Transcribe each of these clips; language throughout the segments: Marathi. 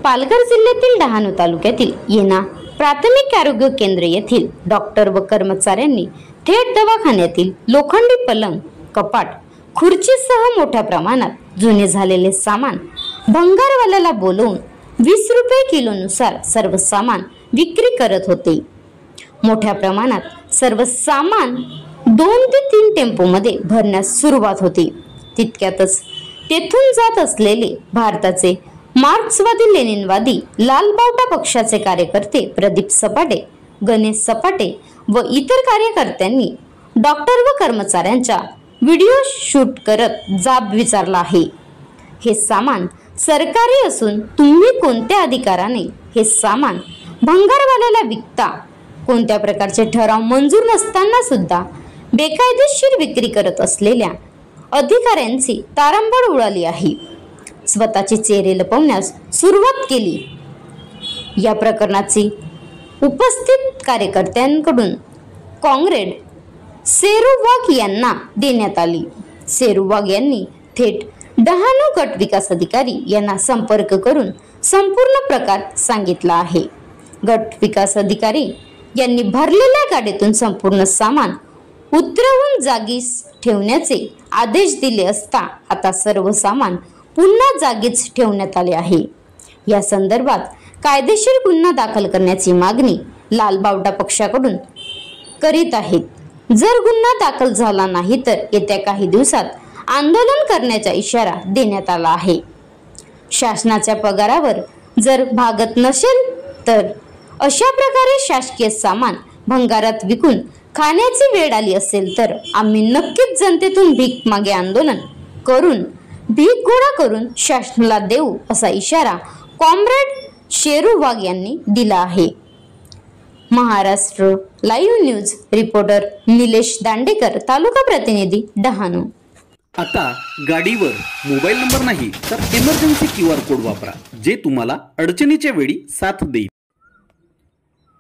पालघर जिल्ह्यातील डहाणू तालुक्यातील येना प्राथमिक आरोग्य केंद्र येथील डॉक्टर व कर्मचाऱ्यांनी थेट दवाखान्यातील लोखंडी पलंग, कपाट, खुर्चीसह मोठ्या प्रमाणात जुने झालेले सामान भंगारवाल्याला बोलवून 20 रुपये किलोनुसार सर्व सामान विक्री करत होते। मोठ्या प्रमाणात सर्व सामान 2 ते 3 टेम्पोमध्ये भरण्यास सुरुवात होती। तितक्यातच तेथून जात असलेले भारताचे मार्क्सवादी लेनिनवादी लालबावटा पक्षाचे कार्यकर्ते प्रदीप सपाटे, गणेश सपाटे व इतर कार्यकर्त्यांनी डॉक्टर व कर्मचाऱ्यांचा व्हिडिओ शूट करत जाब विचारला आहे। हे सामान सरकारी असून तुम्ही कोणत्या अधिकाराने हे सामान भंगारवाल्याला विकता? कोणत्या प्रकारचे ठराव मंजूर नसताना सुद्धा बेकायदेशीर विक्री करत असलेल्या अधिकाऱ्यांची तारंबळ उडाली आहे। स्वतःचे चेहरे लपवण्यास सुरुवात केली। या प्रकरणाची उपस्थित कार्यकर्त्यांकडून कॉम्रेड शेरू वाघ यांना देण्यात आली। शेरू वाघ यांनी थेट डहाणू गट विकास अधिकारी यांना संपर्क करून संपूर्ण प्रकार सांगितला आहे। गट विकास अधिकारी यांनी भरलेल्या गाडीतून संपूर्ण सामान उतरवून जागीच ठेवण्याचे आदेश दिले असता आता सर्व सामान पुन्हा जागीच ठेवण्यात आले आहे। या संदर्भात कायदेशीर गुन्हा दाखल करण्याची मागणी लालबावटा पक्षाकडून करीत आहेत। जर गुन्हा दाखल झाला नाही तर येत्या काही दिवसात आंदोलन करण्याचा इशारा देण्यात आला आहे। शासनाच्या पगारावर जर भागत नसेल तर अशा प्रकारे शासकीय सामान भंगारात विकून खाण्याची वेळ आली असेल तर आम्ही नक्कीच जनतेतून भीक मागे आंदोलन करून भीक गोळा करून शासनाला देऊ असा इशारा कॉम्रेड शेरू वाघ यांनी दिला आहे। Maharashtra live news reporter Nilesh Dandekar, taluka प्रतिनिधी डहाणू। आता गाडीवर मोबाईल नंबर नाही तर इमर्जन्सी QR कोड वापरा, जे तुम्हाला अडचणीच्या वेळी साथ देईल।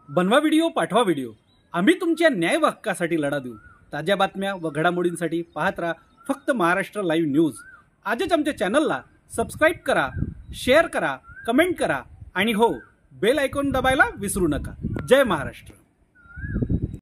बनवा व्हिडिओ, पाठवा व्हिडिओ, आम्ही तुमच्या न्याय हक्कासाठी लढा देऊ। ताज्या बातम्या व घडामोडींसाठी पाहत राहा फक्त महाराष्ट्र लाईव्ह न्यूज। आजच आमच्या चॅनलला सबस्क्राईब करा, शेअर करा, कमेंट करा आणि हो, बेल आयकॉन दबायला विसरू नका। जय महाराष्ट्र।